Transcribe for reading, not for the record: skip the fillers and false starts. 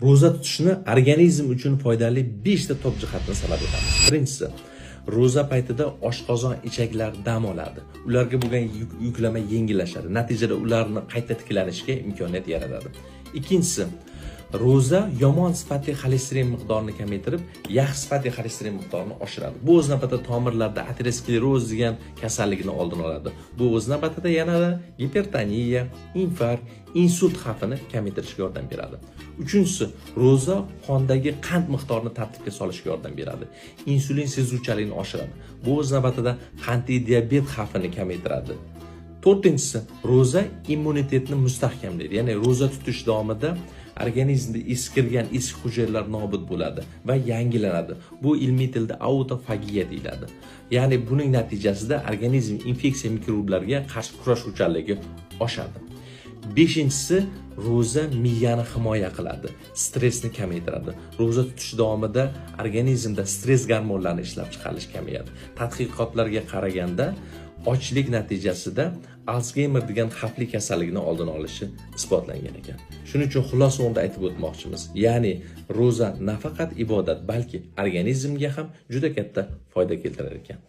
Ro'za tutishni organizm uchun foydali 5 ta top jihatni sanab o'tamiz. Birinchisi, ro'za paytida oshqozon ichaklari dam oladi. Ularga bo'lgan yuklama yengillashadi. Natijada ularni qayta tiklanishga imkoniyat yaratadi. Ikkinchisi, ro'za yomon sifatli xolesterin miqdorini kamaytirib, yaxshi sifatli xolesterin miqdorini oshiradi. Bu o'z navbatida tomirlarda ateroskleroz degan kasallikni oldini oladi. Bu o'z navbatida yanada gipertoniya, infarkt, insult xavfini kamaytirishga yordam beradi. Uchinchisi, ro'za qondagi qand miqdorini tartibga solishga yordam beradi. Insulin sezuvchanligini oshiradi. Bu o'z navbatida qandli diabet xavfini kamaytiradi. To'rtinchisi, ro'za immunitetni mustahkamlaydi. Ya'ni ro'za tutish davomida organizmda eskirgan eski hujayralar nobud bo'ladi va yangilanadi. Bu ilmiy tilda autofagiya deyiladi. Ya'ni buning natijasida organizm infeksiya mikroblarga qarshi kurashuvchanligi oshadi. Beshinchisi, ro'za miyani himoya qiladi, stressni kamaytiradi. Ro'za tutish davomida organizmda stress gormonlarini ishlab chiqarish kamayadi. Tadqiqotlarga qaraganda ochlik natijasida Alzheimer degan xavfli kasallikni oldini olishi isbotlangan ekan. Shuning uchun xulosa o'rnida aytib o'tmoqchimiz. Ya'ni ro'za nafaqat ibodat, balki organizmga ham juda katta foyda keltirar ekan.